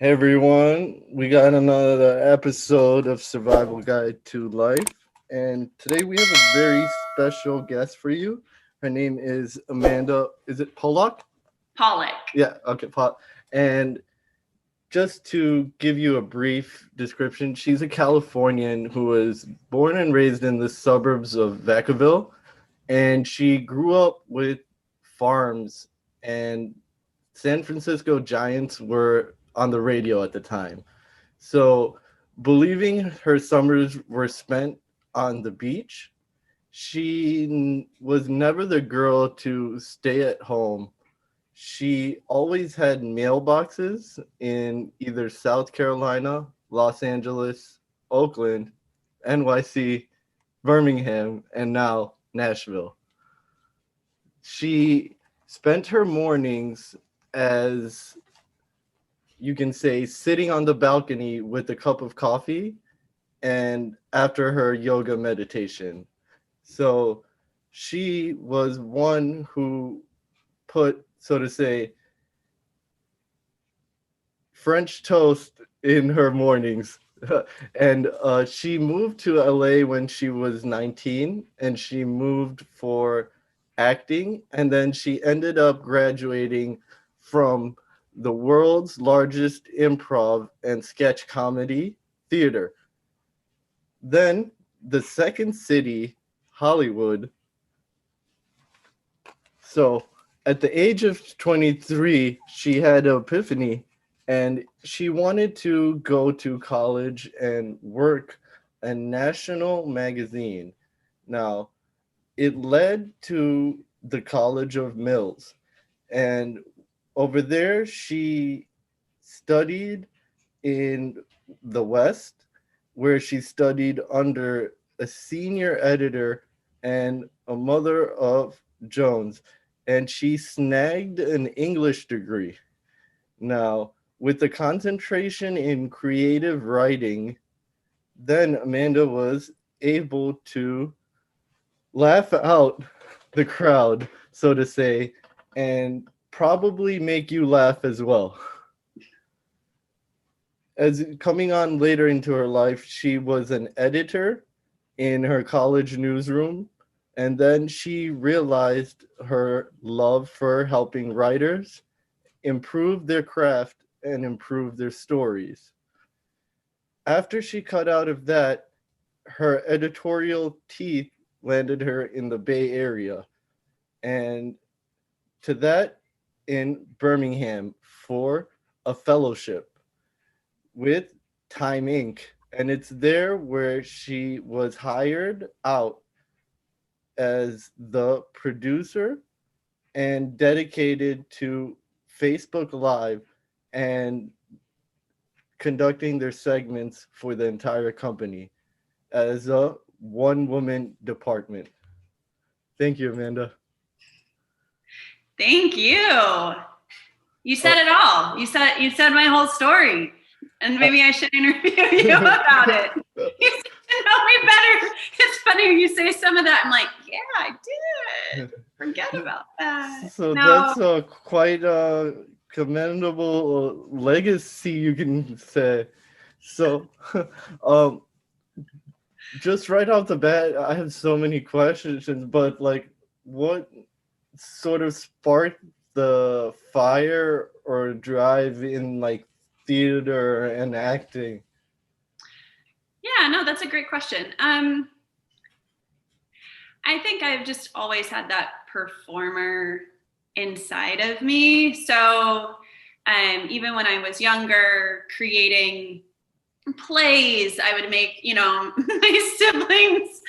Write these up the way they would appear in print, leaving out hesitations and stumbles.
Hey everyone, we got another episode of Survival Guide to Life, and today we have a very special guest for you. Her name is Amanda. Is it Pollock? Pollock. Yeah, okay, Pot. And just to give you a brief description, she's a Californian who was born and raised in the suburbs of Vacaville, and she grew up with farms, and San Francisco Giants were on the radio at the time. So, believing her summers were spent on the beach, she was never the girl to stay at home. She always had mailboxes in either South Carolina, Los Angeles, Oakland, NYC, Birmingham, and now Nashville. She spent her mornings as you can say sitting on the balcony with a cup of coffee and after her yoga meditation. So she was one who put, so to say, French toast in her mornings. And she moved to LA when she was 19 and she moved for acting. And then she ended up graduating from the world's largest improv and sketch comedy theater. Then the second city, Hollywood. So at the age of 23, she had an epiphany and she wanted to go to college and work a national magazine. Now, it led to the College of Mills. And over there, she studied in the West, where she studied under a senior editor and a mother of Jones, and she snagged an English degree. Now, with the concentration in creative writing, then Amanda was able to laugh out the crowd, so to say, and probably make you laugh as well. As coming on later into her life, she was an editor in her college newsroom, and then she realized her love for helping writers improve their craft and improve their stories. After she cut out of that, her editorial teeth landed her in the Bay Area, and to that in Birmingham for a fellowship with Time Inc. And it's there where she was hired out as the producer and dedicated to Facebook Live and conducting their segments for the entire company as a one woman department. Thank you, Amanda. Thank you. You said Oh, it all. You said my whole story. And maybe I should interview you about it. You should know me better. It's funny you say some of that. I'm like, yeah, I did. Forget about that. so No. that's quite a commendable legacy, you can say. So, um, just right off the bat, I have so many questions, but like, what sort of sparked the fire or drive in like theater and acting? Yeah, no, that's a great question. I think I've just always had that performer inside of me. So even when I was younger, creating plays, I would make, my siblings,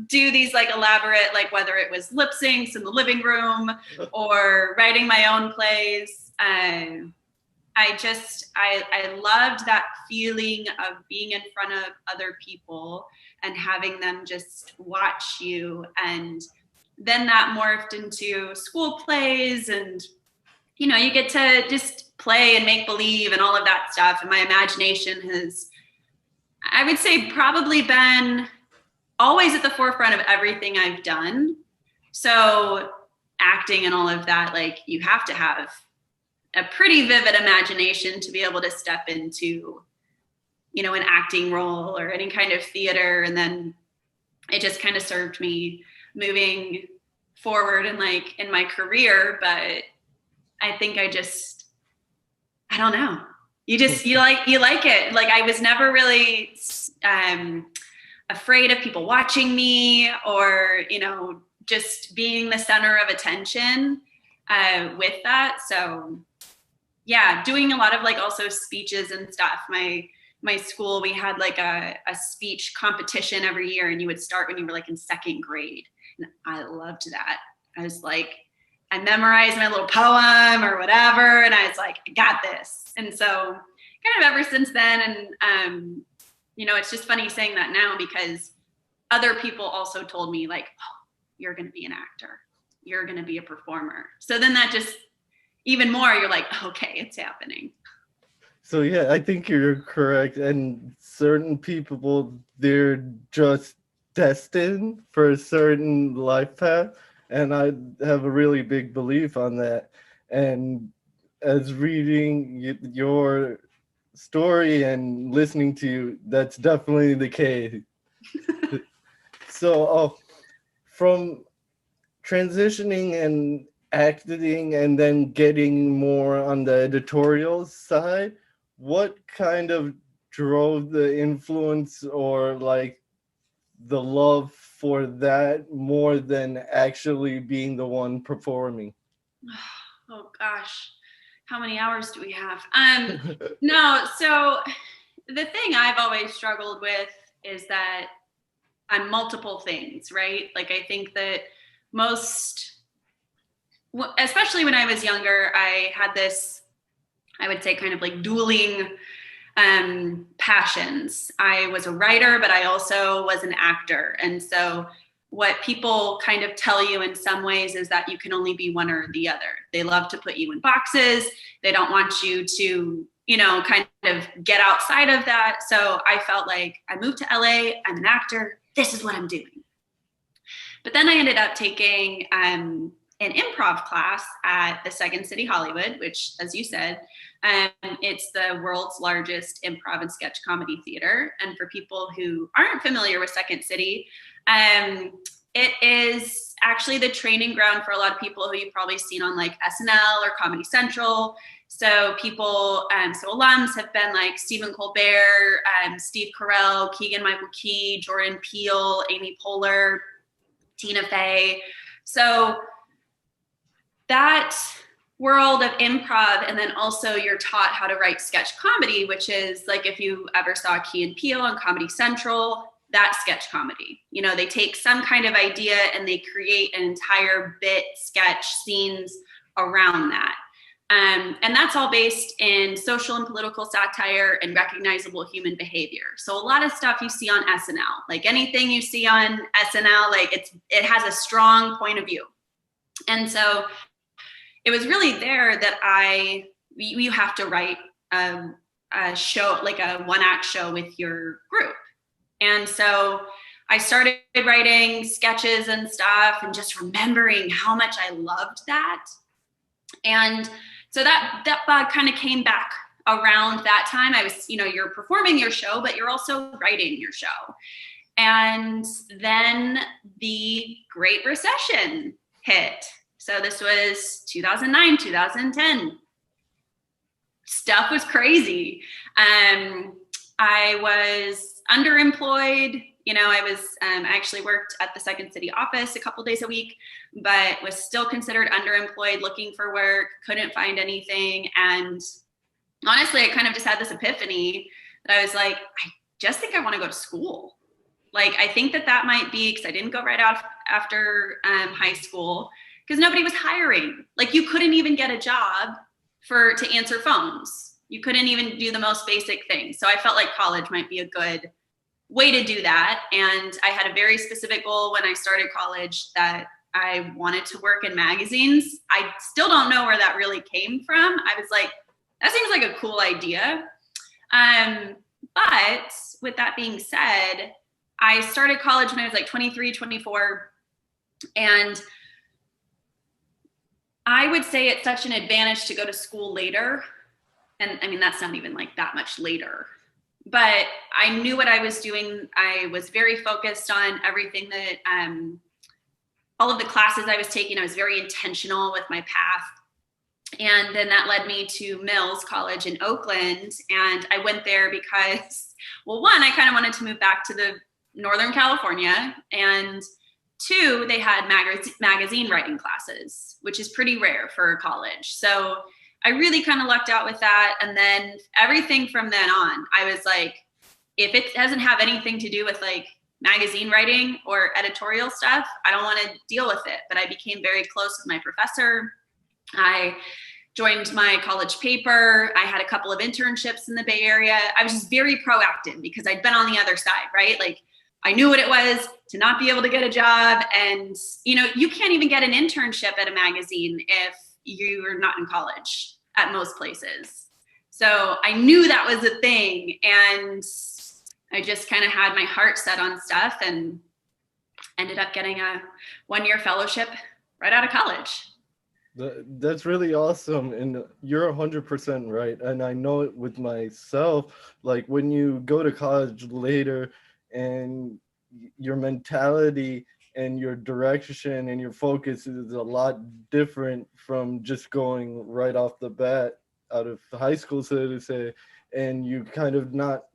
do these like elaborate, like whether it was lip syncs in the living room or writing my own plays. I loved that feeling of being in front of other people and having them just watch you. And then that morphed into school plays and, you get to just play and make believe and all of that stuff. And my imagination has, I would say, probably been always at the forefront of everything I've done. So acting and all of that, like you have to have a pretty vivid imagination to be able to step into, an acting role or any kind of theater. And then it just kind of served me moving forward in my career. But I think I don't know. You like it. Like, I was never really afraid of people watching me or, just being the center of attention with that. So yeah, doing a lot of also speeches and stuff. My school, we had a speech competition every year, and you would start when you were in second grade. And I loved that. I was I memorized my little poem or whatever, and I was I got this. And so kind of ever since then, and it's just funny saying that now, because other people also told me oh, you're going to be an actor, you're going to be a performer. So then that just even more, you're okay, it's happening. So yeah, I think you're correct. And certain people, they're just destined for a certain life path. And I have a really big belief on that. And as reading your story and listening to you, that's definitely the case. So from transitioning and acting and then getting more on the editorial side, what kind of drove the influence or the love for that more than actually being the one performing? Oh gosh, how many hours do we have? No, so the thing I've always struggled with is that I'm multiple things, right? I think that especially when I was younger, I had this, I would say, kind of dueling passions. I was a writer, but I also was an actor. And so what people kind of tell you in some ways is that you can only be one or the other. They love to put you in boxes. They don't want you to, kind of get outside of that. So I felt I moved to LA, I'm an actor, this is what I'm doing. But then I ended up taking an improv class at the Second City Hollywood, which, as you said, it's the world's largest improv and sketch comedy theater. And for people who aren't familiar with Second City, it is actually the training ground for a lot of people who you've probably seen on SNL or Comedy Central. So people, so alums have been Stephen Colbert, Steve Carell, Keegan-Michael Key, Jordan Peele, Amy Poehler, Tina Fey. So that world of improv, and then also you're taught how to write sketch comedy, which is if you ever saw Key and Peele on Comedy Central, that sketch comedy. They take some kind of idea and they create an entire bit, sketch, scenes around that. And that's all based in social and political satire and recognizable human behavior. So a lot of stuff you see on SNL, anything you see on SNL, it has a strong point of view. And so it was really there that you have to write a show, a one-act show with your group. And so I started writing sketches and stuff and just remembering how much I loved that. And so that bug kind of came back around that time. I was, you're performing your show, but you're also writing your show. And then the Great Recession hit. So this was 2009, 2010. Stuff was crazy. I was underemployed. I actually worked at the Second City office a couple days a week, but was still considered underemployed, looking for work, couldn't find anything. And honestly, I kind of just had this epiphany that I was I just think I want to go to school. I think that might be, because I didn't go right out after high school, because nobody was hiring. You couldn't even get a job to answer phones. You couldn't even do the most basic things. So I felt college might be a good way to do that. And I had a very specific goal when I started college that I wanted to work in magazines. I still don't know where that really came from. I was that seems like a cool idea. But with that being said, I started college when I was 23, 24. And I I would say it's such an advantage to go to school later. And I mean, that's not even like that much later. But I knew what I was doing. I was very focused on everything that, all of the classes I was taking. I was very intentional with my path. And then that led me to Mills College in Oakland. And I went there because, well, one, I kind of wanted to move back to the Northern California. And two, they had magazine writing classes, which is pretty rare for college. So I really kind of lucked out with that. And then everything from then on, I was like, if it doesn't have anything to do with like magazine writing or editorial stuff, I don't want to deal with it. But I became very close with my professor. I joined my college paper. I had a couple of internships in the Bay Area. I was just very proactive because I'd been on the other side, right? Like I knew what it was to not be able to get a job. And, you know, you can't even get an internship at a magazine if you're not in college at most places. So I knew that was a thing. And I just kind of had my heart set on stuff and ended up getting a 1-year fellowship right out of college. That's really awesome, and you're 100% right. And I know it with myself, like when you go to college later and your mentality and your direction and your focus is a lot different from just going right off the bat out of high school, so to say, and you kind of not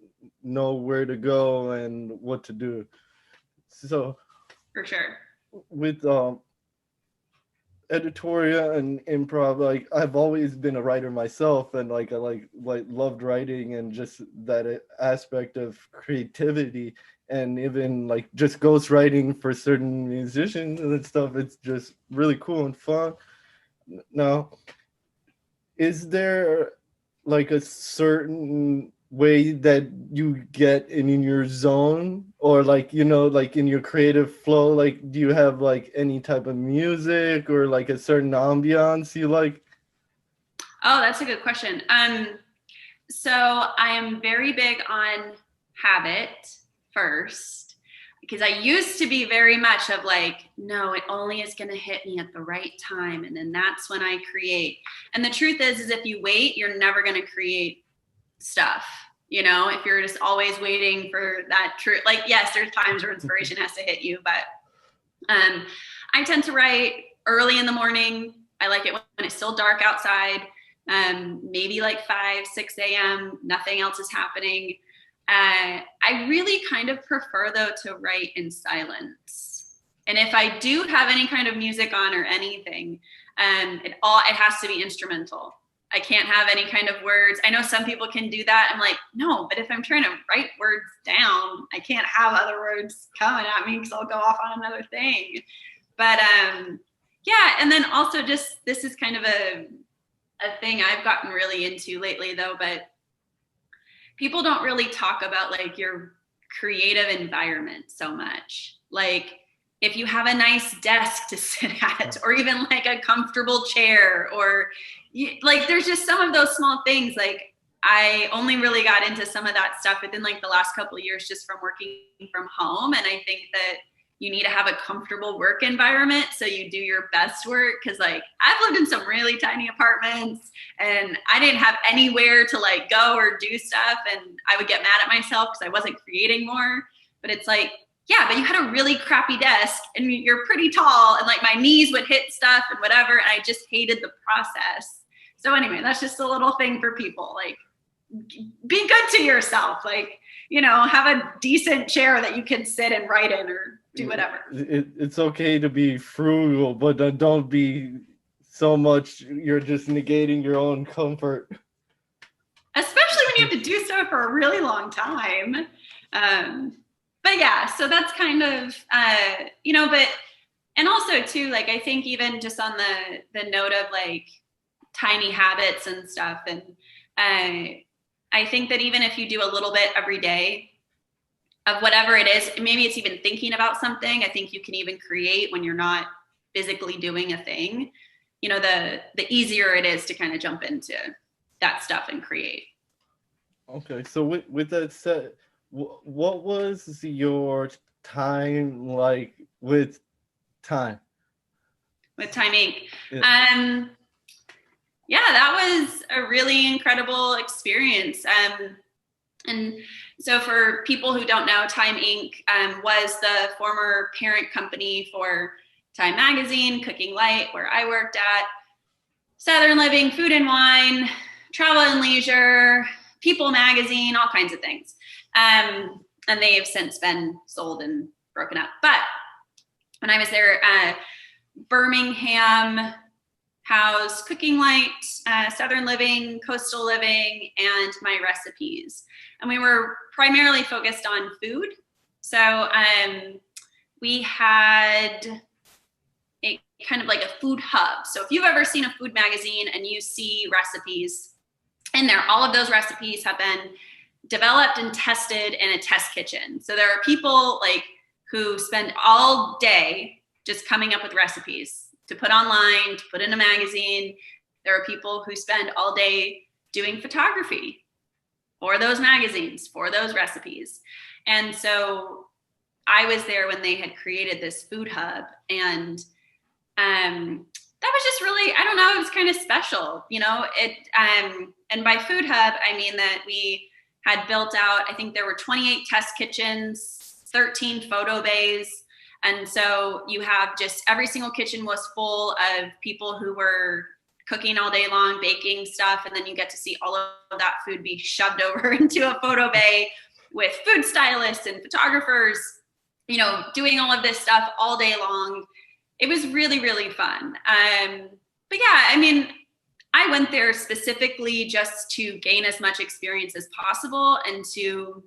know where to go and what to do. So For sure. with editorial and improv, like I've always been a writer myself, and like I like loved writing and just that aspect of creativity, and even like just ghost writing for certain musicians and stuff. It's just really cool and fun. Now, is there like a certain way that you get in your zone, or like, you know, like in your creative flow? Like, do you have like any type of music or like a certain ambiance you like? Oh, that's a good question. So I am very big on habit first, because I used to be very much of like, no, it only is going to hit me at the right time. And then that's when I create. And the truth is if you wait, you're never going to create stuff. You know, if you're just always waiting for that truth, like, yes, there's times where inspiration has to hit you, but I tend to write early in the morning. I like it when it's still dark outside, maybe like 5, 6 a.m. Nothing else is happening. I really kind of prefer, though, to write in silence. And if I do have any kind of music on or anything, it has to be instrumental. I can't have any kind of words. I know some people can do that. I'm like, no, but if I'm trying to write words down, I can't have other words coming at me because I'll go off on another thing. But yeah, and then also just, this is kind of a thing I've gotten really into lately though, but people don't really talk about like your creative environment so much. Like if you have a nice desk to sit at, or even like a comfortable chair, or like there's just some of those small things. Like I only really got into some of that stuff within like the last couple of years just from working from home. And I think that you need to have a comfortable work environment so you do your best work. Cause like I've lived in some really tiny apartments and I didn't have anywhere to like go or do stuff. And I would get mad at myself because I wasn't creating more. But it's like, yeah, but you had a really crappy desk and you're pretty tall and like my knees would hit stuff and whatever. And I just hated the process. So anyway, that's just a little thing for people. Like be good to yourself. Like, you know, have a decent chair that you can sit and write in or do whatever. It's okay to be frugal, but don't be so much you're just negating your own comfort. Especially when you have to do so for a really long time. But yeah, so that's kind of, you know, but, and also too, like, I think even just on the note of like tiny habits and stuff. And I think that even if you do a little bit every day of whatever it is, maybe it's even thinking about something, I think you can even create when you're not physically doing a thing, you know, the easier it is to kind of jump into that stuff and create. Okay. So with that said, what was your time like with time? With Time Inc. Yeah. yeah, that was a really incredible experience. And so for people who don't know, Time Inc. Was the former parent company for Time Magazine, Cooking Light, where I worked at, Southern Living, Food and Wine, Travel and Leisure, People Magazine, all kinds of things. And they have since been sold and broken up. But when I was there, Birmingham housed Cooking Light, Southern Living, Coastal Living, and My Recipes. And we were primarily focused on food. So we had a kind of like a food hub. So if you've ever seen a food magazine and you see recipes in there, all of those recipes have been developed and tested in a test kitchen. So there are people like who spend all day just coming up with recipes to put online, to put in a magazine. There are people who spend all day doing photography for those magazines, for those recipes. And so I was there when they had created this food hub, and that was just really, I don't know, it was kind of special, you know. And by food hub, I mean that we had built out, I think there were 28 test kitchens, 13 photo bays. And so you have just every single kitchen was full of people who were cooking all day long, baking stuff. And then you get to see all of that food be shoved over into a photo bay with food stylists and photographers, you know, doing all of this stuff all day long. It was really, really fun. But yeah, I mean, I went there specifically just to gain as much experience as possible and to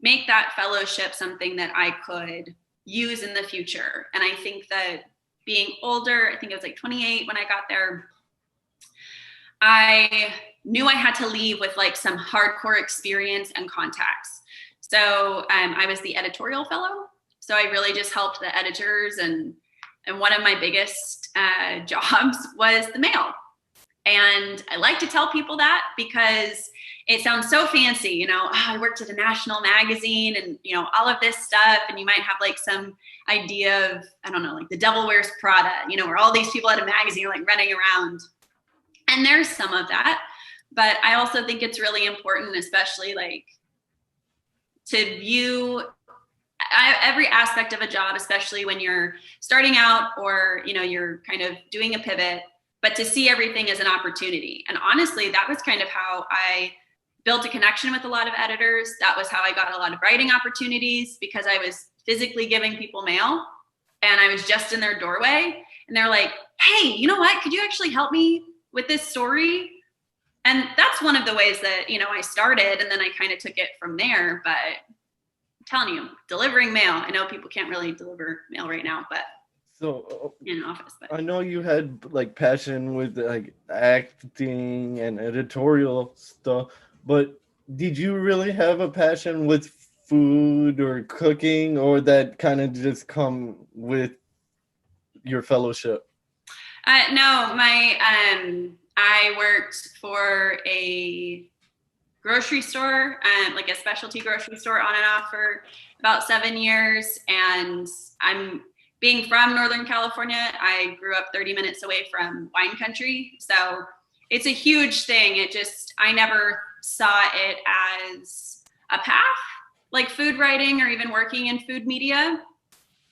make that fellowship something that I could use in the future. And I think that being older, I think I was like 28 when I got there, I knew I had to leave with like some hardcore experience and contacts. So I was the editorial fellow. So I really just helped the editors, and one of my biggest jobs was the mail. And I like to tell people that because it sounds so fancy, you know, I worked at a national magazine and, you know, all of this stuff. And you might have like some idea of, I don't know, like the Devil Wears Prada, you know, where all these people at a magazine are like running around. And there's some of that. But I also think it's really important, especially like to view every aspect of a job, especially when you're starting out or, you know, you're kind of doing a pivot, but to see everything as an opportunity. And honestly, that was kind of how I built a connection with a lot of editors. That was how I got a lot of writing opportunities, because I was physically giving people mail and I was just in their doorway and they're like, hey, you know what? Could you actually help me with this story? And that's one of the ways that, you know, I started, and then I kind of took it from there. But I'm telling you, delivering mail, I know people can't really deliver mail right now, but so in an office. But I know you had like passion with like acting and editorial stuff, but did you really have a passion with food or cooking, or that kind of just come with your fellowship? No, I worked for a grocery store, like a specialty grocery store on and off for about 7 years. And being from Northern California, I grew up 30 minutes away from wine country. So it's a huge thing. I never saw it as a path, like food writing or even working in food media.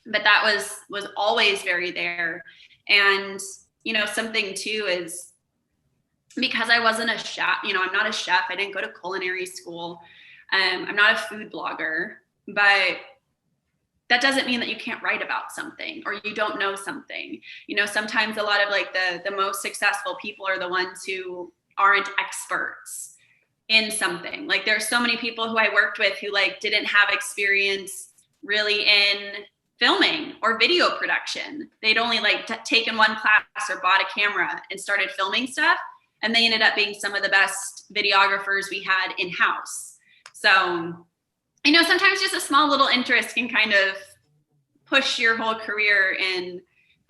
But that was always very there. And, you know, something too is, because I wasn't a chef, you know, I'm not a chef. I didn't go to culinary school. I'm not a food blogger, but that doesn't mean that you can't write about something or you don't know something. You know, sometimes a lot of like the most successful people are the ones who aren't experts in something. Like there's so many people who I worked with who like didn't have experience really in filming or video production. They'd only like taken one class or bought a camera and started filming stuff. And they ended up being some of the best videographers we had in-house. So, you know, sometimes just a small little interest can kind of push your whole career in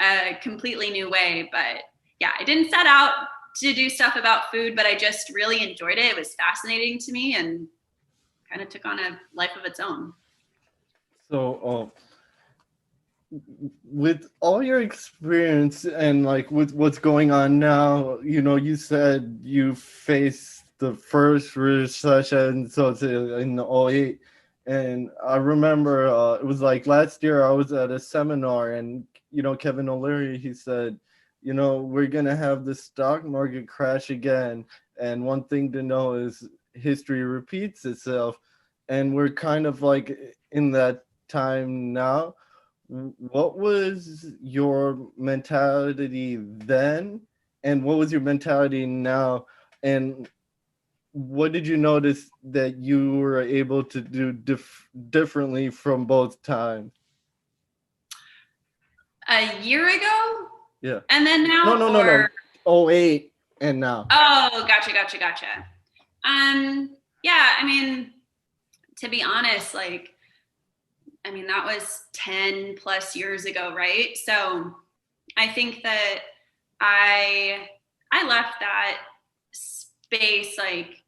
a completely new way. But yeah, I didn't set out to do stuff about food, but I just really enjoyed it. It was fascinating to me and kind of took on a life of its own. So with all your experience and like with what's going on now, you said you faced the first recession, so it's in '08. And I remember it was like last year I was at a seminar, and Kevin O'Leary, he said, we're gonna have the stock market crash again, and one thing to know is history repeats itself, and we're kind of like in that time now. What was your mentality then, and what was your mentality now, and what did you notice that you were able to do differently from both times? A year ago Yeah. and then No, now, no, no, or no. '08 and now. oh, gotcha. Yeah, I mean, to be honest, like, I mean, that was 10 plus years ago, right? So I think that I I left that space like,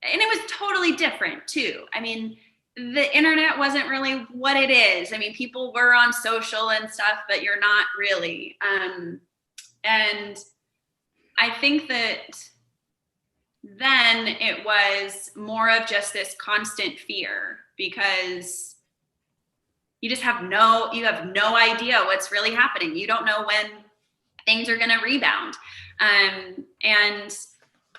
and it was totally different too. I mean, the internet wasn't really what it is. I mean, people were on social and stuff, but you're not really. And I think that then it was more of just this constant fear because you have no idea what's really happening. You don't know when things are going to rebound. And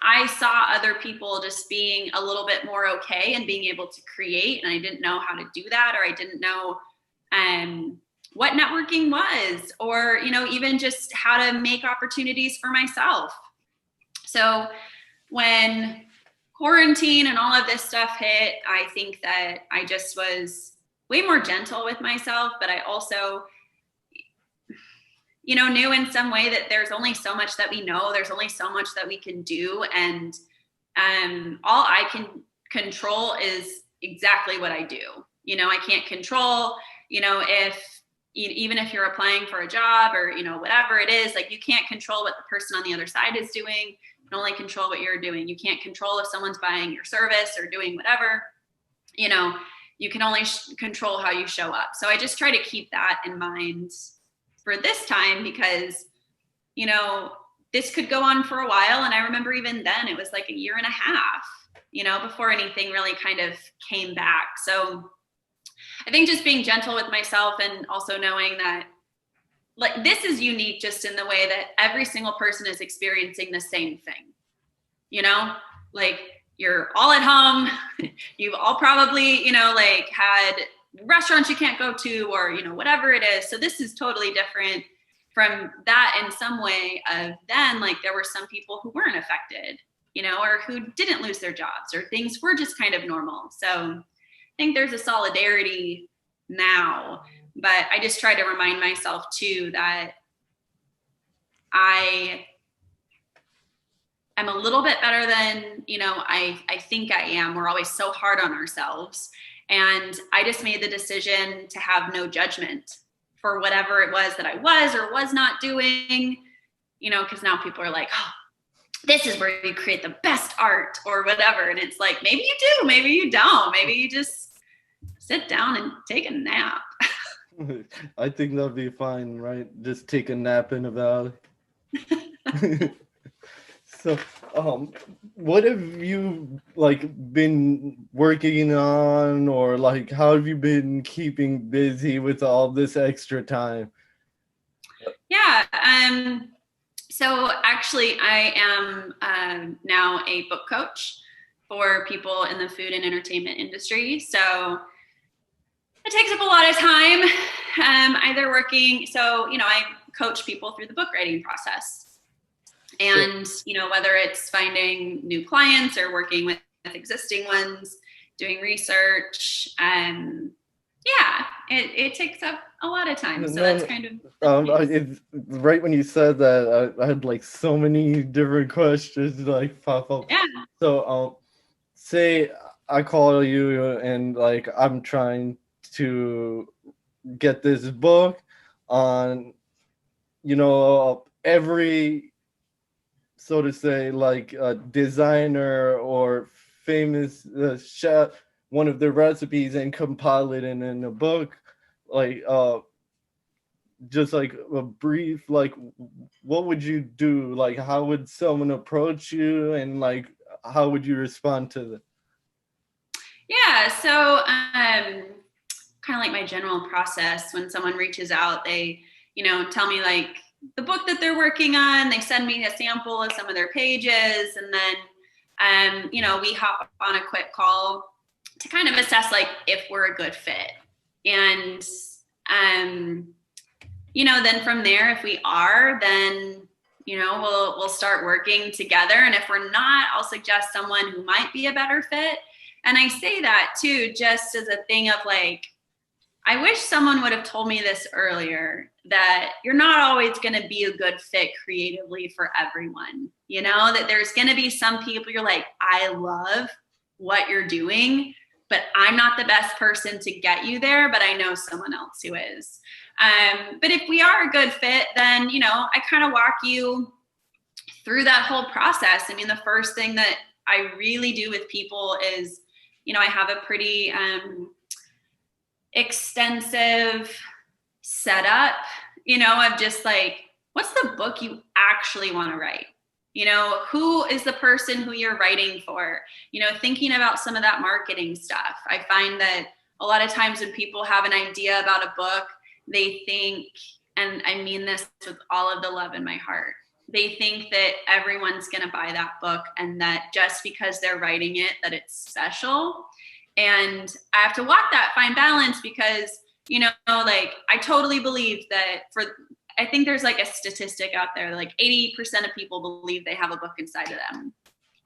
I saw other people just being a little bit more okay and being able to create, and I didn't know how to do that, or I didn't know what networking was, or even just how to make opportunities for myself. So when quarantine and all of this stuff hit, I think that I just was way more gentle with myself, but I also knew in some way that there's only so much that we know, there's only so much that we can do, and all I can control is exactly what I do. I can't control, if even if you're applying for a job or whatever it is, like, you can't control what the person on the other side is doing. You can only control what you're doing. You can't control if someone's buying your service or doing whatever. You can only control how you show up. So I just try to keep that in mind for this time, because this could go on for a while, and I remember even then it was like a year and a half before anything really kind of came back. So I think just being gentle with myself, and also knowing that, like, this is unique just in the way that every single person is experiencing the same thing. Like, you're all at home. You've all probably like had restaurants you can't go to, or whatever it is. So this is totally different from that in some way. Of then, like, there were some people who weren't affected, or who didn't lose their jobs, or things were just kind of normal. So I think there's a solidarity now, but I just try to remind myself too that I am a little bit better than I think I am. We're always so hard on ourselves. And I just made the decision to have no judgment for whatever it was that I was or was not doing, because now people are like, oh, this is where you create the best art or whatever. And it's like, maybe you do, maybe you don't. Maybe you just sit down and take a nap. I think that'd be fine, right? Just take a nap in a valley. So, what have you like been working on, or like how have you been keeping busy with all this extra time? Yeah. So actually, I am now a book coach for people in the food and entertainment industry. So it takes up a lot of time. Either working, so I coach people through the book writing process. And, whether it's finding new clients or working with existing ones, doing research, yeah, it takes up a lot of time. So that's kind of right when you said that, I had like so many different questions like pop up. Yeah. So, say I call you and like I'm trying to get this book on, every, so to say, like a designer or famous chef, one of their recipes, and compile it in a book. Like, just like a brief, like, what would you do? Like, how would someone approach you, and like, how would you respond to that? Yeah, so kind of like my general process when someone reaches out, they, tell me like the book that they're working on, they send me a sample of some of their pages, and then, we hop on a quick call to kind of assess like if we're a good fit. And, then from there, if we are, then, we'll start working together. And if we're not, I'll suggest someone who might be a better fit. And I say that too, just as a thing of like, I wish someone would have told me this earlier, that you're not always going to be a good fit creatively for everyone. That there's going to be some people you're like, I love what you're doing, but I'm not the best person to get you there, but I know someone else who is. But if we are a good fit, then, I kind of walk you through that whole process. I mean, the first thing that I really do with people is, I have a pretty extensive setup, of just like, what's the book you actually want to write? Who is the person who you're writing for? Thinking about some of that marketing stuff. I find that a lot of times when people have an idea about a book, they think, and I mean this with all of the love in my heart, they think that everyone's going to buy that book, and that just because they're writing it, that it's special. And I have to walk that fine balance because, like, I totally believe that I think there's like a statistic out there, like 80% of people believe they have a book inside of them.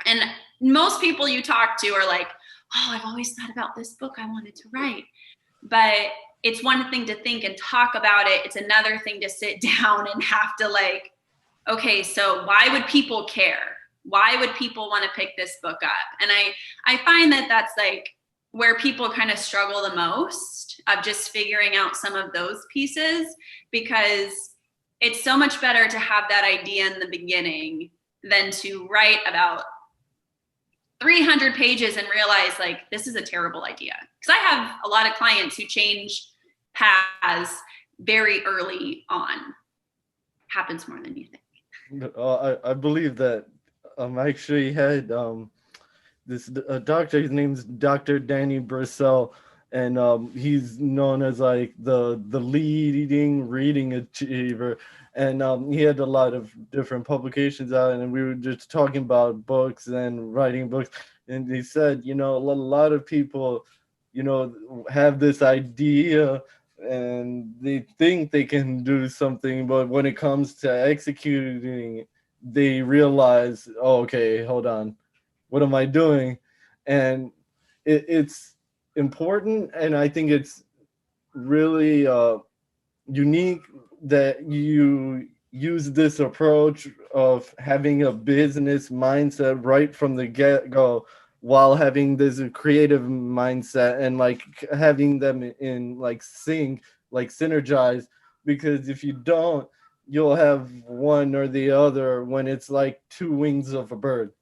And most people you talk to are like, oh, I've always thought about this book I wanted to write. But it's one thing to think and talk about it. It's another thing to sit down and have to like, okay, so why would people care? Why would people want to pick this book up? And I find that that's like where people kind of struggle the most, of just figuring out some of those pieces, because it's so much better to have that idea in the beginning than to write about 300 pages and realize like, this is a terrible idea. Because I have a lot of clients who change paths very early on. Happens more than you think. I believe that. I actually had this doctor. His name's Dr. Danny Brissell, and he's known as like the leading reading achiever. And he had a lot of different publications out, and we were just talking about books and writing books. And he said, a lot of people, have this idea and they think they can do something, but when it comes to executing, they realize, oh, okay, hold on, what am I doing? And it's important, and I think it's really unique that you use this approach of having a business mindset right from the get-go, while having this creative mindset, and like having them in like sync, like synergize. Because if you don't, you'll have one or the other when it's like two wings of a bird.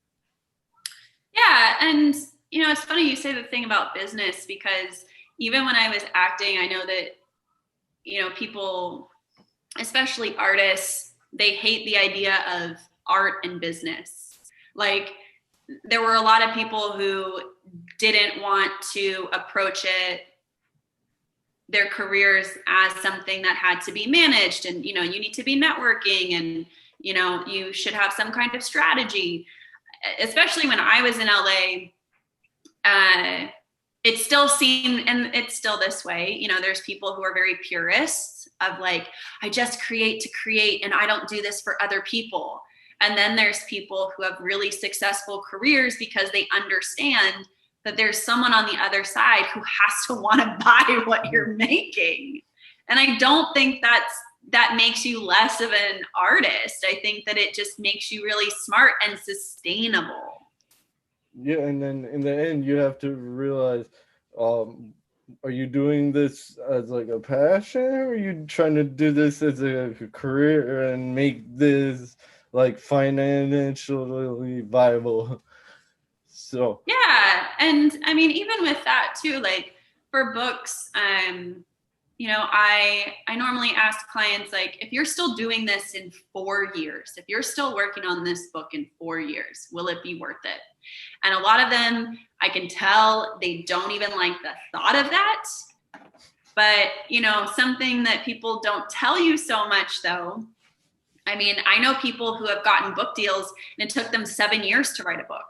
Yeah, and it's funny you say the thing about business, because even when I was acting, I know that people, especially artists, they hate the idea of art and business. Like, there were a lot of people who didn't want to approach their careers as something that had to be managed, and you need to be networking, and you should have some kind of strategy. Especially when I was in LA, it still seemed, and it's still this way, there's people who are very purists of like, I just create to create, and I don't do this for other people. And then there's people who have really successful careers because they understand that there's someone on the other side who has to want to buy what you're making. And I don't think that makes you less of an artist. I think that it just makes you really smart and sustainable. Yeah, and then in the end, you have to realize, are you doing this as like a passion, or are you trying to do this as a career and make this like financially viable? So Yeah, and I mean, even with that too, like for books, I normally ask clients, like, if you're still doing this in 4 years, if you're still working on this book in 4 years, will it be worth it? And a lot of them, I can tell they don't even like the thought of that. But, something that people don't tell you so much, though. I mean, I know people who have gotten book deals and it took them 7 years to write a book.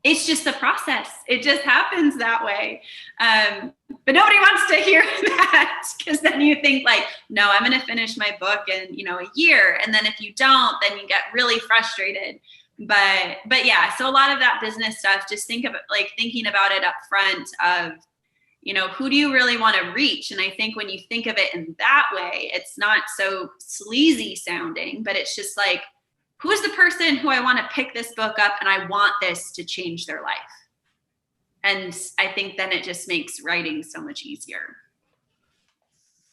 It's just the process. It just happens that way. But nobody wants to hear that, because then you think like, no, I'm going to finish my book in, a year. And then if you don't, then you get really frustrated. But yeah, so a lot of that business stuff, just thinking about it up front of, who do you really want to reach? And I think when you think of it in that way, it's not so sleazy sounding, but it's just like, who's the person who I want to pick this book up and I want this to change their life? And I think then it just makes writing so much easier.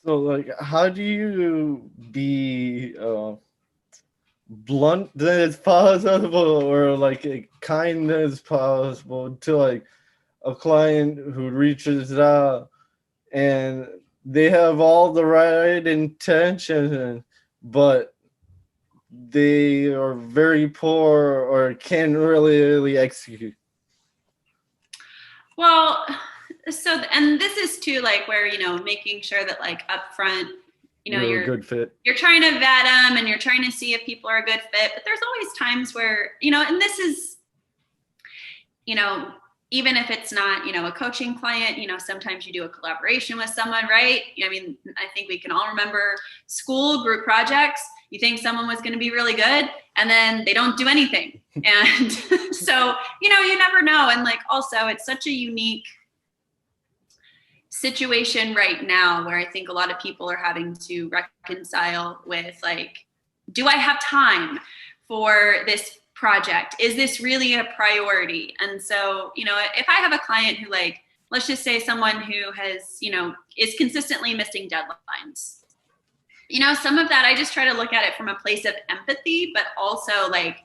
So, like, how do you be blunt as possible, or like kind as possible to like a client who reaches out and they have all the right intentions, but they are very poor or can't really execute? Well, and this is too, like, where, making sure that, like, up front, you're a good fit. You're trying to vet them and you're trying to see if people are a good fit. But there's always times where, and this is, even if it's not, a coaching client, sometimes you do a collaboration with someone, right? I mean, I think we can all remember school group projects. You think someone was going to be really good and then they don't do anything. And so, you never know. And like, also it's such a unique situation right now where I think a lot of people are having to reconcile with, like, do I have time for this project? Is this really a priority? And so, if I have a client who, like, let's just say someone who has, is consistently missing deadlines, some of that I just try to look at it from a place of empathy, but also, like,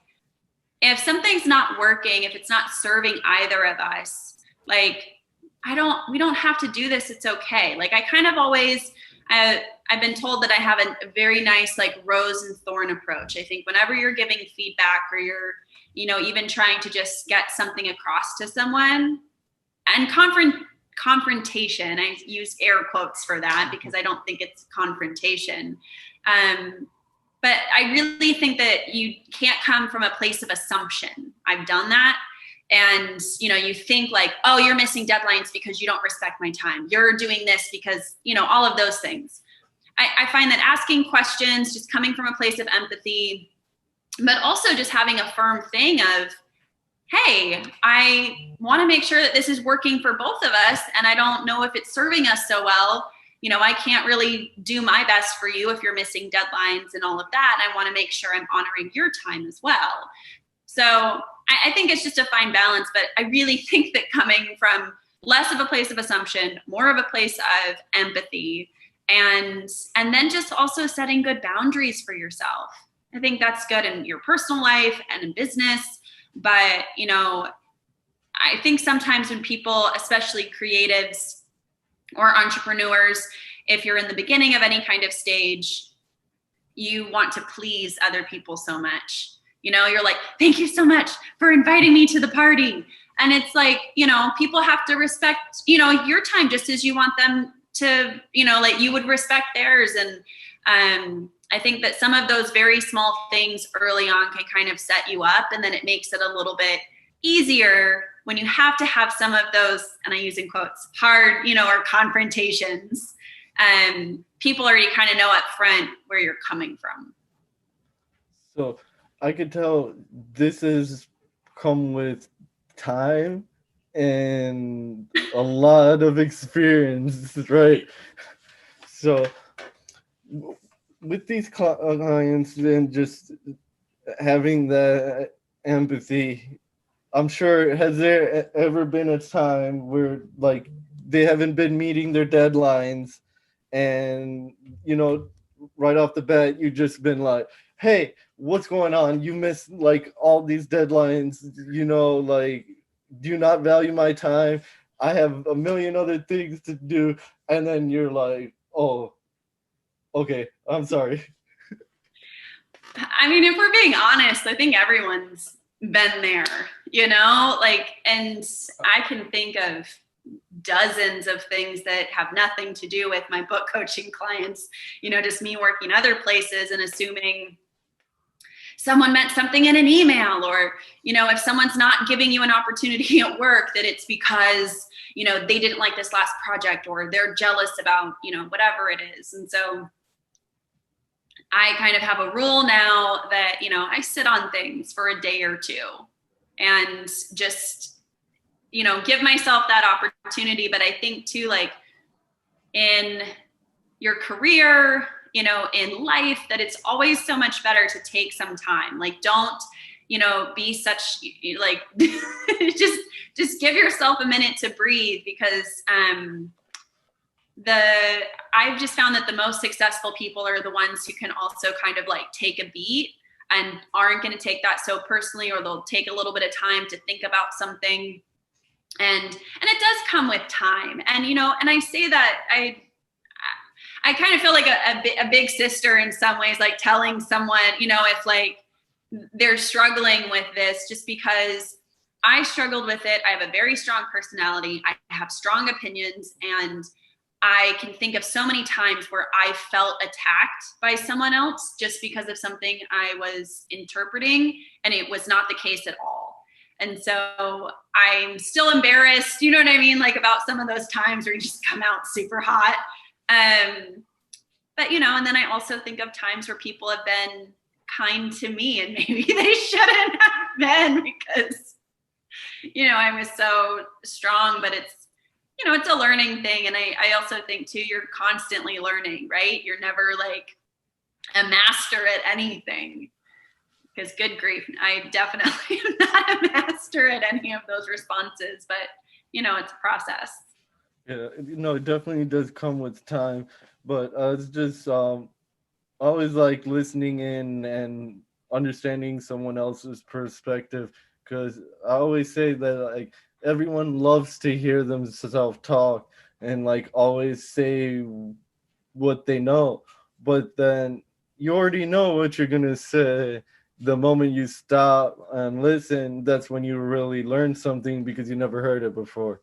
if something's not working, if it's not serving either of us, like, we don't have to do this. It's okay. Like, I kind of always, I've been told that I have a very nice, like, rose and thorn approach. I think whenever you're giving feedback or you're, even trying to just get something across to someone, and confrontation, I use air quotes for that because I don't think it's confrontation. But I really think that you can't come from a place of assumption. I've done that. And, you think like, oh, you're missing deadlines because you don't respect my time. You're doing this because, all of those things. I find that asking questions, just coming from a place of empathy, but also just having a firm thing of, hey, I want to make sure that this is working for both of us. And I don't know if it's serving us so well. I can't really do my best for you if you're missing deadlines and all of that. And I want to make sure I'm honoring your time as well. So I think it's just a fine balance, but I really think that coming from less of a place of assumption, more of a place of empathy, and then just also setting good boundaries for yourself. I think that's good in your personal life and in business. But, I think sometimes when people, especially creatives or entrepreneurs, if you're in the beginning of any kind of stage, you want to please other people so much. You're like, thank you so much for inviting me to the party. And it's like, people have to respect, your time just as you want them to, like you would respect theirs. And I think that some of those very small things early on can kind of set you up, and then it makes it a little bit easier when you have to have some of those, and I use in quotes, hard, or confrontations. People already kind of know up front where you're coming from. So I could tell this has come with time and a lot of experience, right? So with these clients and just having that empathy, I'm sure, has there ever been a time where, like, they haven't been meeting their deadlines and, right off the bat, you've just been like, hey, what's going on? You missed, like, all these deadlines, like, do you not value my time? I have a million other things to do. And then you're like, Oh, okay. I'm sorry. I mean, if we're being honest, I think everyone's been there, like, and I can think of dozens of things that have nothing to do with my book coaching clients, just me working other places and assuming someone meant something in an email, or if someone's not giving you an opportunity at work, that it's because they didn't like this last project, or they're jealous about whatever it is. And so I kind of have a rule now that I sit on things for a day or two and just give myself that opportunity. But I think too, like, in your career, in life, that it's always so much better to take some time. Like, don't, be such, like, just give yourself a minute to breathe, because I've just found that the most successful people are the ones who can also kind of like take a beat and aren't going to take that so personally, or they'll take a little bit of time to think about something. And it does come with time. And, and I say that I kind of feel like a big sister in some ways, like telling someone, if like they're struggling with this, just because I struggled with it. I have a very strong personality. I have strong opinions, and I can think of so many times where I felt attacked by someone else just because of something I was interpreting, and it was not the case at all. And so I'm still embarrassed, you know what I mean? Like, about some of those times where you just come out super hot. But, and then I also think of times where people have been kind to me, and maybe they shouldn't have been, because, I was so strong. But it's, it's a learning thing. And I also think too, you're constantly learning, right? You're never like a master at anything, because good grief, I definitely am not a master at any of those responses, but it's a process. Yeah, it definitely does come with time, but it's just always like listening in and understanding someone else's perspective, because I always say that like everyone loves to hear themselves talk and like always say what they know, but then you already know what you're gonna say. The moment you stop and listen, that's when you really learn something because you never heard it before.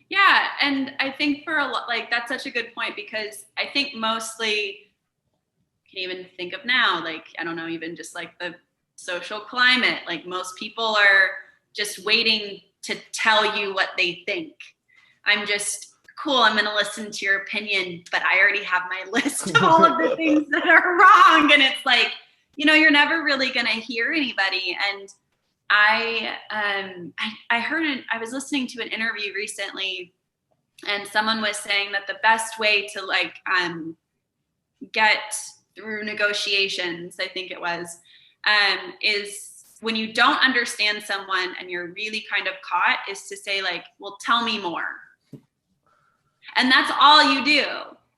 Yeah, and I think for a lot, like, that's such a good point, because I think mostly, can even think of now, like, I don't know, even just like the social climate, like most people are just waiting to tell you what they think. I'm just cool, I'm going to listen to your opinion, but I already have my list of all of the things that are wrong. And it's like, you're never really going to hear anybody. And I heard I was listening to an interview recently, and someone was saying that the best way to like get through negotiations, I think it was, is when you don't understand someone and you're really kind of caught, is to say like, well, tell me more. And that's all you do.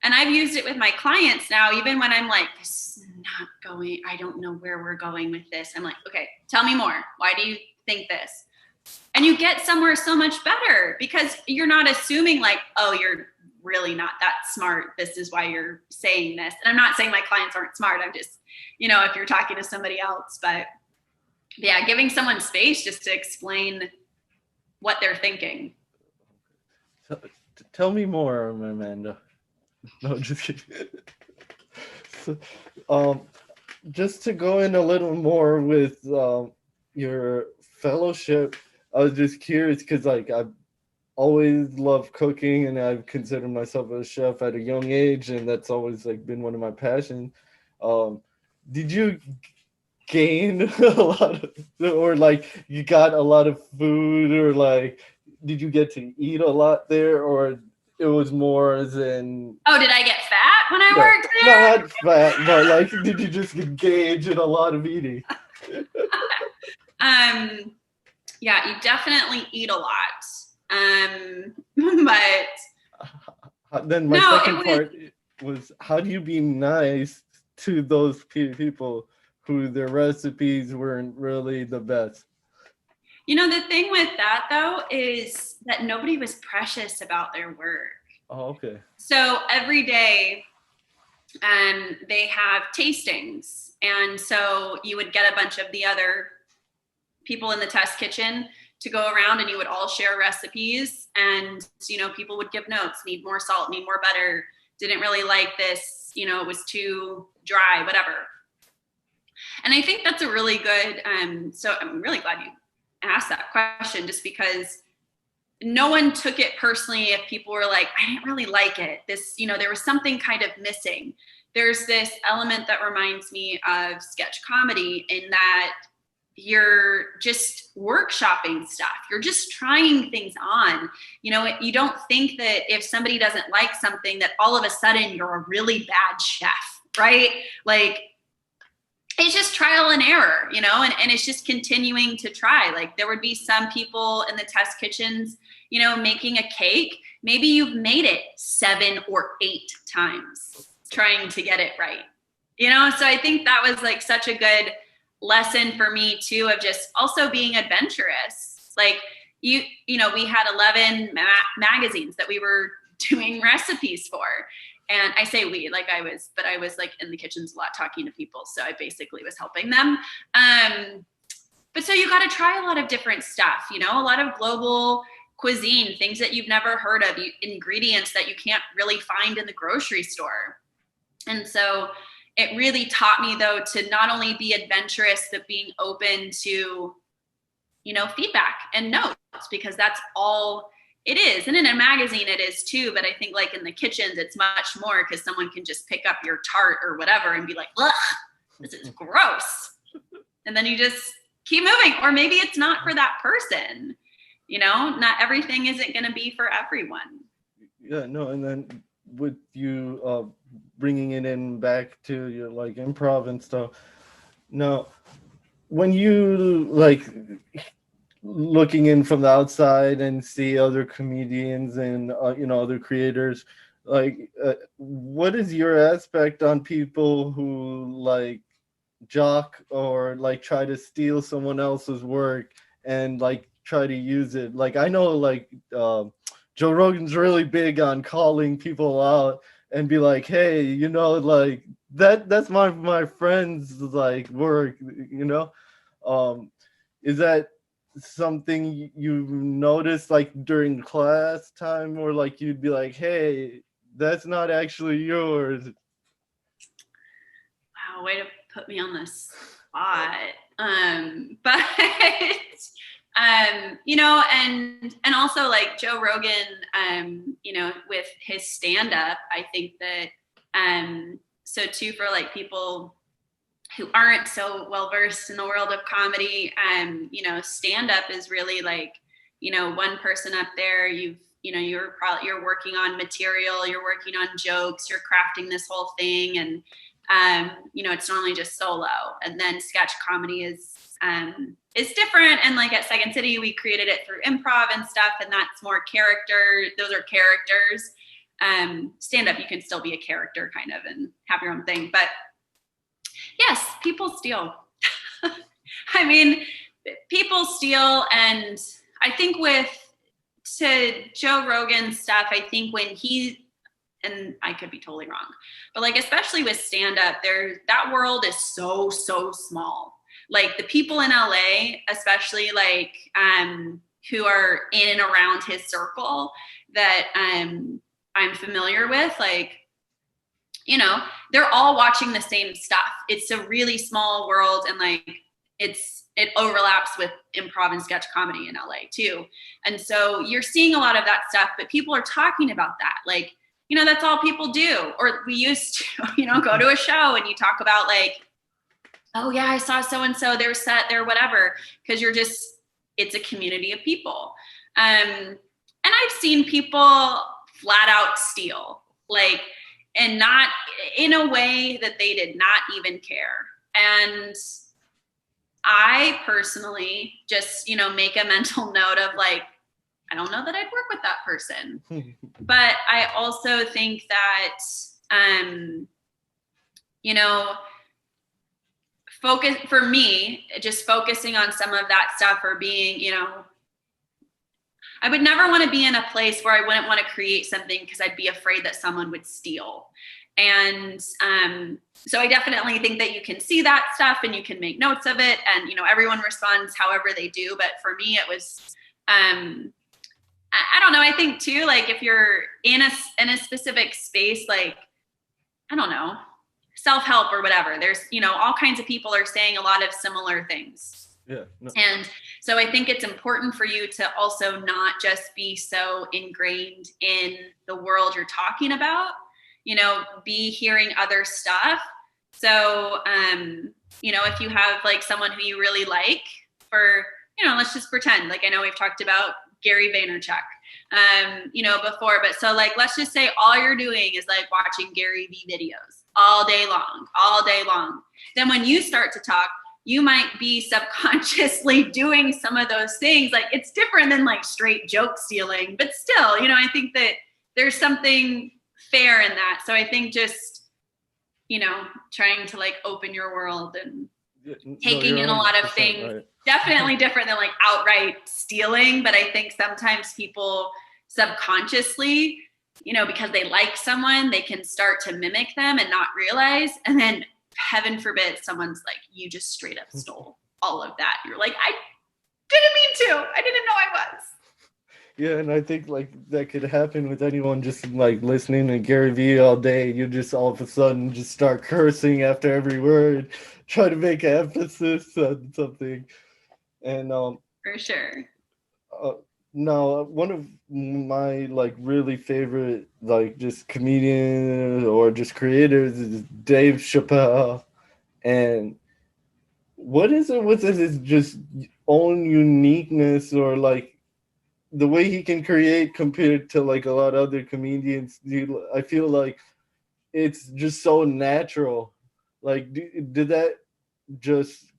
And I've used it with my clients now, even when I'm like, this is not going, I don't know where we're going with this. I'm like, okay, tell me more. Why do you think this? And you get somewhere so much better, because you're not assuming like, oh, you're really not that smart. This is why you're saying this. And I'm not saying my clients aren't smart. I'm just, if you're talking to somebody else, but yeah, giving someone space just to explain what they're thinking. Tell me more, Amanda. No, just kidding. So, just to go in a little more with your fellowship, I was just curious because like I've always loved cooking, and I've considered myself a chef at a young age, and that's always like been one of my passions. Did you gain a lot of, or like you got a lot of food, or like did you get to eat a lot there, or it was more as in, Oh, did I get fat when I no, worked there? not fat, but like did you just engage in a lot of eating? Yeah, you definitely eat a lot. But Then my no, second it was, part was, how do you be nice to those people who their recipes weren't really the best? the thing with that though is that nobody was precious about their work. Oh, okay. So every day, they have tastings. And so you would get a bunch of the other people in the test kitchen to go around, and you would all share recipes. And, people would give notes, need more salt, need more butter, didn't really like this, it was too dry, whatever. And I think that's a really good, so I'm really glad you asked that question, just because no one took it personally if people were like, I didn't really like it. This, there was something kind of missing. There's this element that reminds me of sketch comedy, in that you're just workshopping stuff. You're just trying things on. You don't think that if somebody doesn't like something, that all of a sudden you're a really bad chef, right? Like, it's just trial and error, and it's just continuing to try. Like, there would be some people in the test kitchens, making a cake. Maybe you've made it 7 or 8 times trying to get it right. So I think that was like such a good lesson for me too, of just also being adventurous. Like, we had 11 magazines that we were doing recipes for. And I say we, like I was like in the kitchens a lot talking to people. So I basically was helping them. But so you got to try a lot of different stuff, a lot of global cuisine, things that you've never heard of, ingredients that you can't really find in the grocery store. And so it really taught me, though, to not only be adventurous, but being open to, feedback and notes, because that's all it is. And in a magazine it is too, but I think like in the kitchens it's much more, because someone can just pick up your tart or whatever and be like, ugh, this is gross. And then you just keep moving. Or maybe it's not for that person. Not everything isn't going to be for everyone. Yeah, no, and then with you bringing it in back to your like improv and stuff. Now, when you like looking in from the outside and see other comedians and other creators, like what is your aspect on people who like jock or like try to steal someone else's work and like try to use it? Like, I know like Joe Rogan's really big on calling people out and be like, hey, like that's my friend's like work, is that something you noticed like during class time, or like you'd be like, hey, that's not actually yours? Wow, way to put me on the spot. But and also like Joe Rogan, with his stand-up, I think that so too, for like people who aren't so well versed in the world of comedy, stand-up is really like, one person up there, you're working on material, you're working on jokes, you're crafting this whole thing, and it's normally just solo. And then sketch comedy is different. And like at Second City, we created it through improv and stuff, and that's more character. Those are characters. Stand up, you can still be a character kind of and have your own thing. But yes, people steal. I mean, people steal. And I think to Joe Rogan stuff, I think when and I could be totally wrong, but like, especially with stand-up, that world is so, so small. Like the people in LA, especially like, who are in and around his circle that, I'm familiar with, like, they're all watching the same stuff. It's a really small world. And like, it overlaps with improv and sketch comedy in LA too. And so you're seeing a lot of that stuff, but people are talking about that. Like, that's all people do. Or we used to, go to a show and you talk about like, oh yeah, I saw so-and-so, their set, their whatever. Cause it's a community of people. And I've seen people flat out steal, like, and not in a way that they did not even care. And I personally just, make a mental note of like, I don't know that I'd work with that person. But I also think that, for me, just focusing on some of that stuff, or being, I would never want to be in a place where I wouldn't want to create something because I'd be afraid that someone would steal. And so I definitely think that you can see that stuff and you can make notes of it, and everyone responds however they do. But for me, it was I don't know. I think too, like if you're in a specific space, like I don't know, self-help or whatever, there's all kinds of people are saying a lot of similar things. Yeah. No. And so I think it's important for you to also not just be so ingrained in the world you're talking about, be hearing other stuff. So, if you have like someone who you really like, for, let's just pretend, like I know we've talked about Gary Vaynerchuk, before, but so like, let's just say all you're doing is like watching Gary V videos all day long. Then when you start to talk, you might be subconsciously doing some of those things. Like it's different than like straight joke stealing, but still, I think that there's something fair in that. So I think just, trying to like open your world and taking in a lot of things, right. Definitely different than like outright stealing. But I think sometimes people subconsciously, because they like someone, they can start to mimic them and not realize. And then heaven forbid someone's like, you just straight up stole all of that. You're like, I didn't mean to. I didn't know I was. Yeah, and I think like that could happen with anyone just like listening to Gary Vee all day. You just all of a sudden just start cursing after every word, try to make an emphasis on something. And for sure. Now one of my like really favorite like just comedians or just creators is Dave Chappelle. And what is it with his just own uniqueness, or like the way he can create compared to like a lot of other comedians? I feel like it's just so natural. Like, did that just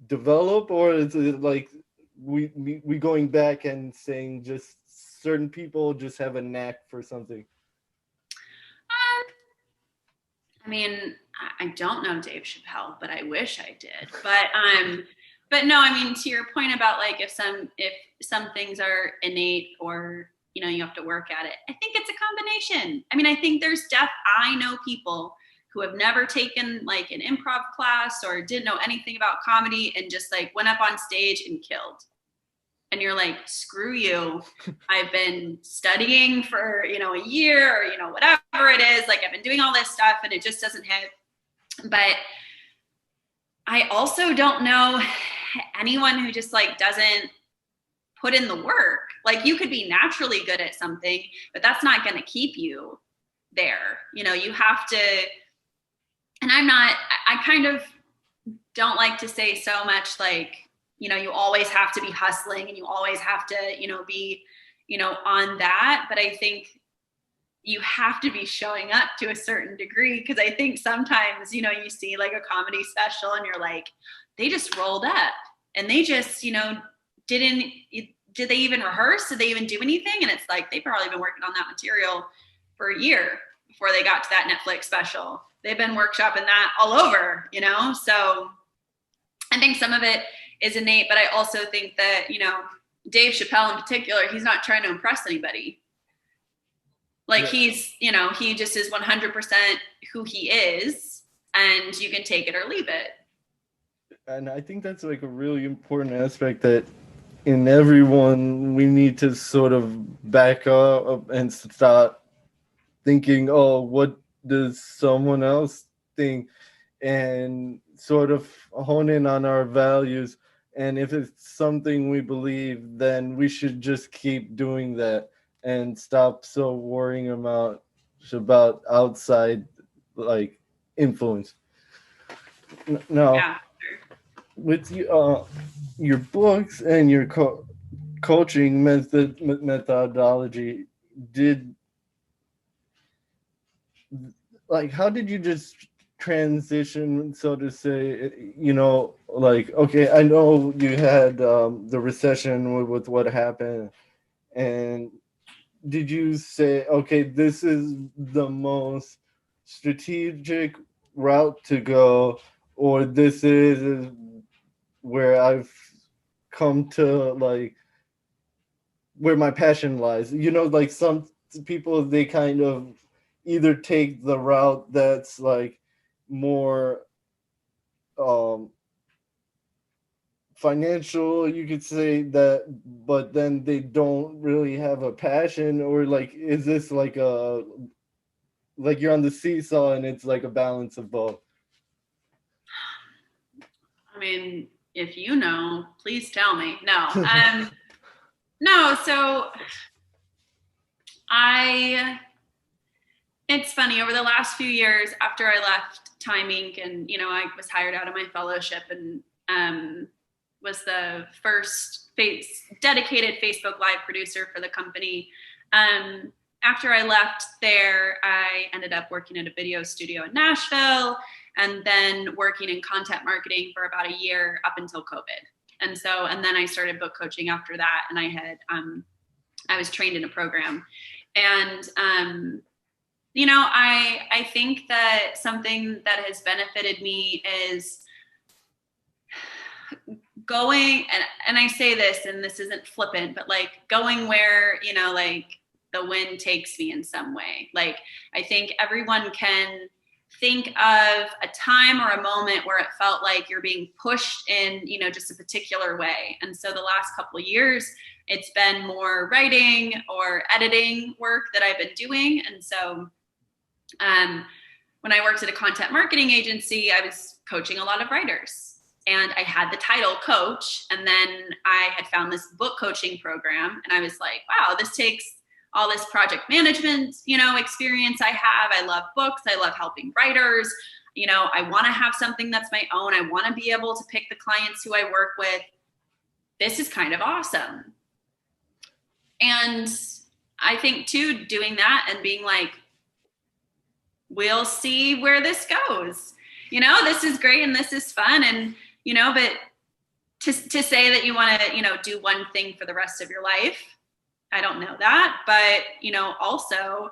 develop, or is it like we going back and saying just certain people just have a knack for something? I mean, I don't know Dave Chappelle, but I wish I did. But no, I mean, to your point about like if some things are innate or you have to work at it, I think it's a combination. I mean, I think I know people who have never taken like an improv class or didn't know anything about comedy and just like went up on stage and killed. And you're like, screw you. I've been studying for, a year or, whatever it is. Like I've been doing all this stuff and it just doesn't hit. But I also don't know anyone who just like doesn't put in the work. Like you could be naturally good at something, but that's not going to keep you there. You have to, and I kind of don't like to say so much like, you always have to be hustling and you always have to, be, on that. But I think you have to be showing up to a certain degree. Because I think sometimes, you see like a comedy special and you're like, they just rolled up and they just, did they even rehearse? Did they even do anything? And it's like, they've probably been working on that material for a year before they got to that Netflix special. They've been workshopping that all over, So I think some of it is innate, but I also think that, Dave Chappelle in particular, he's not trying to impress anybody. Like he's, he just is 100% who he is, and you can take it or leave it. And I think that's like a really important aspect that in everyone we need to sort of back up and start thinking, oh, what does someone else think? And sort of hone in on our values. And if it's something we believe, then we should just keep doing that and stop so worrying about outside like influence. Now, Yeah. with your books and your coaching methodology, how did you just transition, so to say, like, okay, I know you had the recession with what happened, and did you say, okay, this is the most strategic route to go, or this is where I've come to like where my passion lies. You know, like some people, they kind of either take the route that's like more um financial, you could say that, but then they don't really have a passion, or like, is this like a, like you're on the seesaw and it's like a balance of both? I mean, if you know, please tell me. No. No, so I it's funny, over the last few years after I left Time Inc. and I was hired out of my fellowship and was the first dedicated Facebook Live producer for the company. Um, After I left there, I ended up working at a video studio in Nashville and then working in content marketing for about a year up until COVID. And then I started book coaching after that, and I was trained in a program. And I think that something that has benefited me is going, and I say this, and this isn't flippant, but like going where, like the wind takes me in some way. Like, I think everyone can think of a time or a moment where it felt like you're being pushed in, just a particular way. And so the last couple of years, it's been more writing or editing work that I've been doing. And so when I worked at a content marketing agency, I was coaching a lot of writers, and I had the title coach. And then I had found this book coaching program, and I was like, wow, this takes all this project management, experience I have. I love books. I love helping writers. I want to have something that's my own. I want to be able to pick the clients who I work with. This is kind of awesome. And I think too, doing that and being like, we'll see where this goes. This is great and this is fun. And, but to say that you want to, do one thing for the rest of your life, I don't know that. But, also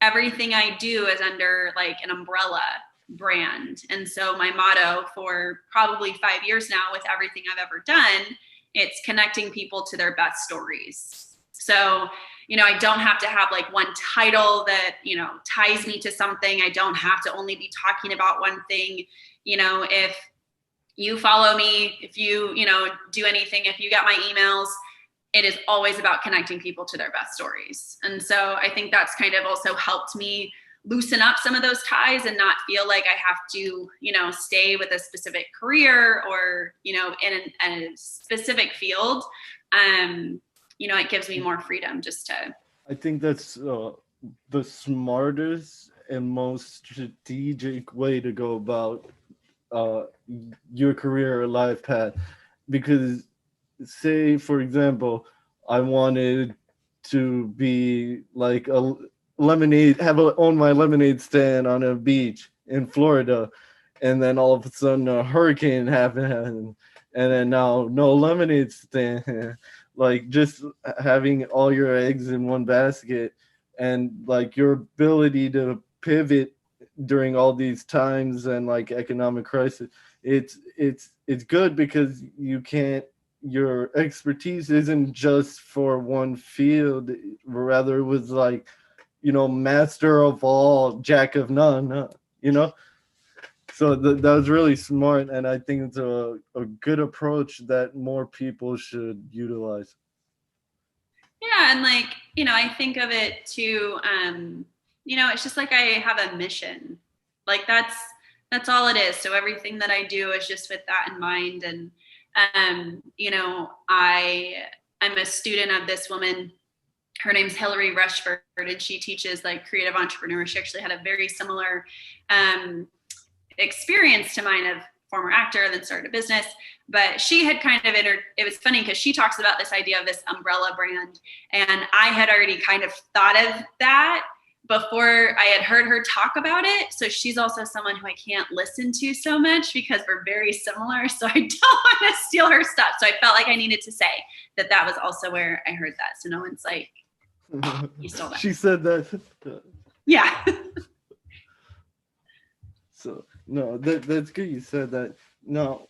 everything I do is under like an umbrella brand. And so my motto for probably 5 years now with everything I've ever done, it's connecting people to their best stories. So, I don't have to have like one title that, ties me to something. I don't have to only be talking about one thing. If you follow me, if you, do anything, if you get my emails, it is always about connecting people to their best stories. And so I think that's kind of also helped me loosen up some of those ties and not feel like I have to, stay with a specific career or, in a specific field. It gives me more freedom just to. I think that's the smartest and most strategic way to go about your career or life path. Because say, for example, I wanted to be like a lemonade, own my lemonade stand on a beach in Florida, and then all of a sudden a hurricane happened, and then now no lemonade stand. Like, just having all your eggs in one basket, and like your ability to pivot during all these times and like economic crisis, it's good because you can't, your expertise isn't just for one field, rather it was like, master of all, jack of none, so that was really smart, and I think it's a good approach that more people should utilize. Yeah, and like, I think of it too, it's just like I have a mission. Like that's all it is. So everything that I do is just with that in mind. And I'm a student of this woman. Her name's Hillary Rushford, and she teaches like creative entrepreneurs. She actually had a very similar experience to mine, of former actor, then started a business. But she had kind of it was funny because she talks about this idea of this umbrella brand. And I had already kind of thought of that before I had heard her talk about it. So she's also someone who I can't listen to so much because we're very similar. So I don't want to steal her stuff. So I felt like I needed to say that was also where I heard that. So no one's like, you stole that. She said that. Yeah. So no, that's good you said that. No,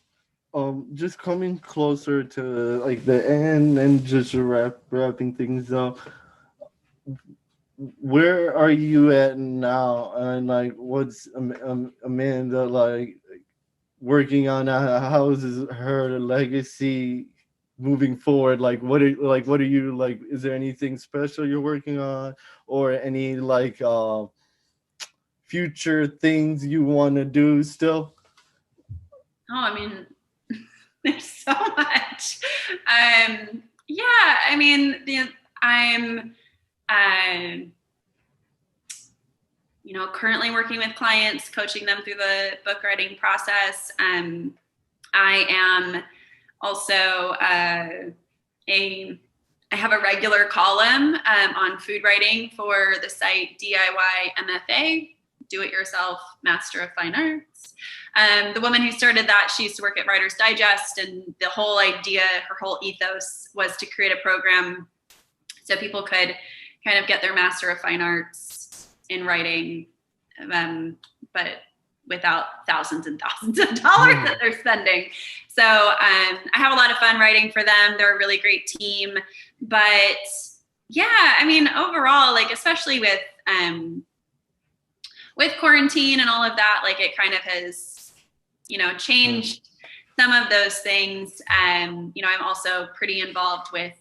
just coming closer to like the end and just wrapping things up, where are you at now, and like what's Amanda like working on, how's her legacy moving forward? Like what are you like, is there anything special you're working on, or any like future things you want to do still? Oh, I mean, there's so much. Yeah, I mean, I'm, um, currently working with clients, coaching them through the book writing process. I am also I have a regular column on food writing for the site DIY MFA, Do It Yourself Master of Fine Arts. The woman who started that, she used to work at Writer's Digest, and the whole idea, her whole ethos was to create a program so people could kind of get their Master of Fine Arts in writing, but without thousands and thousands of dollars that they're spending. So I have a lot of fun writing for them. They're a really great team. But yeah, I mean, overall, like especially with quarantine and all of that, like it kind of has, changed some of those things. I'm also pretty involved with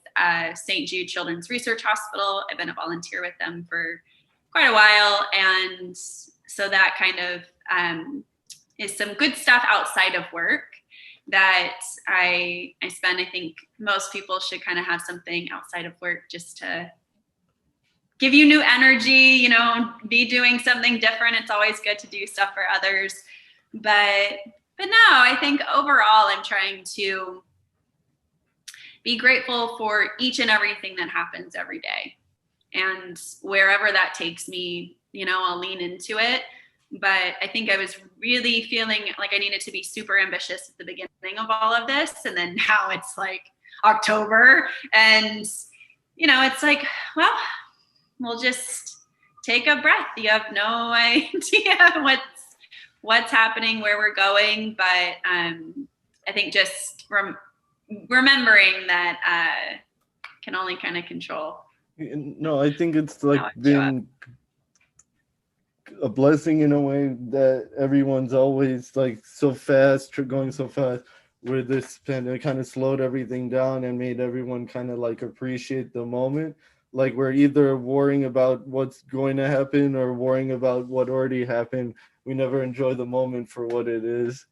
St. Jude Children's Research Hospital. I've been a volunteer with them for quite a while. And so that kind of is some good stuff outside of work that I spend. I think most people should kind of have something outside of work just to give you new energy, be doing something different. It's always good to do stuff for others. But no, I think overall I'm trying to be grateful for each and everything that happens every day. And wherever that takes me, I'll lean into it. But I think I was really feeling like I needed to be super ambitious at the beginning of all of this. And then now it's like October and, it's like, well, we'll just take a breath. You have no idea what's happening, where we're going. But I think just remembering that can only kind of control. No, I think it's like been a blessing in a way that everyone's always like so fast, going so fast, where this pandemic kind of slowed everything down and made everyone kind of like appreciate the moment. Like we're either worrying about what's going to happen or worrying about what already happened. We never enjoy the moment for what it is.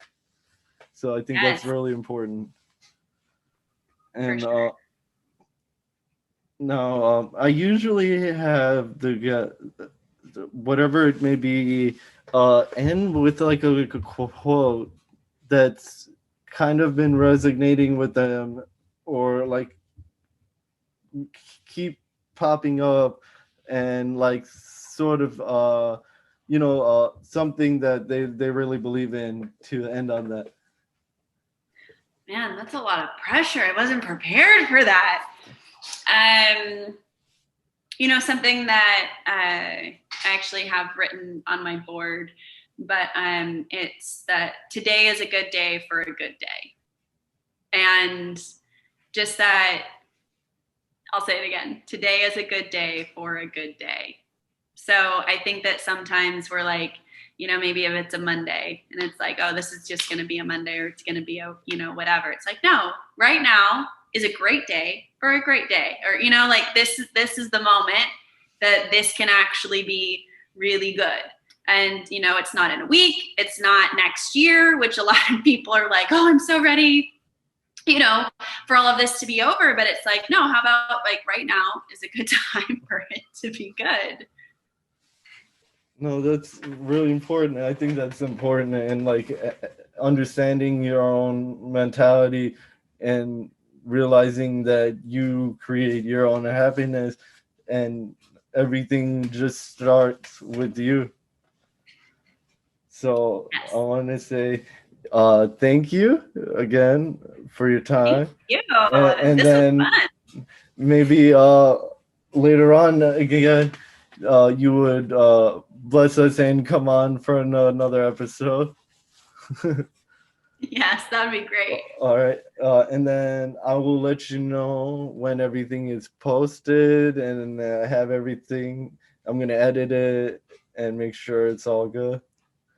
So I think that's really important. And sure. now I usually have whatever it may be, end with like a quote that's kind of been resonating with them, or like keep popping up, and like sort of something that they really believe in, to end on that. Man, that's a lot of pressure. I wasn't prepared for that. Something that I actually have written on my board, but it's that today is a good day for a good day. And just that, I'll say it again, today is a good day for a good day. So I think that sometimes we're like, maybe if it's a Monday and it's like, oh, this is just going to be a Monday, or it's going to be a, whatever. It's like, no, right now is a great day for a great day. Or, like this is the moment that this can actually be really good. And, it's not in a week, it's not next year, which a lot of people are like, oh, I'm so ready, for all of this to be over. But it's like, no, how about like right now is a good time for it to be good. No, that's really important. I think that's important, and like understanding your own mentality and realizing that you create your own happiness, and everything just starts with you. So Yes. I want to say thank you again for your time. Thank you. And This then was fun. maybe later on again, you would bless us and come on for another episode. Yes, that would be great. All right. And then I will let you know when everything is posted and have everything. I'm going to edit it and make sure it's all good.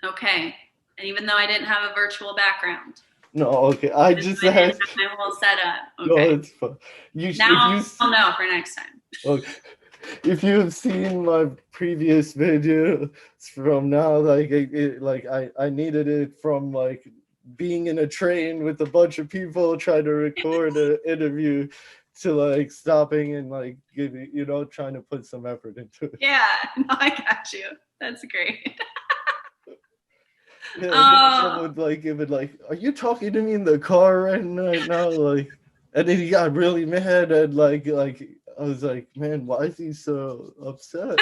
Okay. And even though I didn't have a virtual background, No, okay. I even just though I didn't asked. have my whole setup. No, Okay. it's fine. If Now you, I'll know for next time. okay. If you have seen my previous video from now, like I needed it from like being in a train with a bunch of people trying to record an interview to like stopping and like giving, trying to put some effort into it. Yeah, no, I got you. That's great. Yeah, and then Oh, someone like give it like, "Are you talking to me in the car right now?" Like, and then he got really mad and like I was like, "Man, why is he so upset?"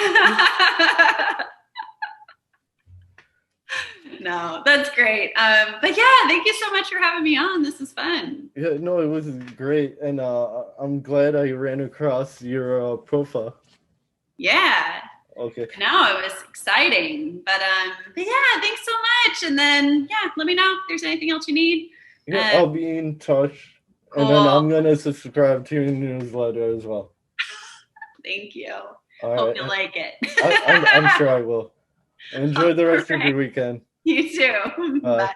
no, that's great. But yeah, thank you so much for having me on. This is fun. Yeah, no, it was great, and I'm glad I ran across your profile. Yeah, Okay, no, it was exciting. But yeah, thanks so much. And then yeah, let me know if there's anything else you need. yeah, I'll be in touch, and then Cool. I'm gonna subscribe to your newsletter as well. Thank you. All Hope right, you like it. I'm sure I will. Enjoy the All rest of right. your weekend. You too. Bye. Bye.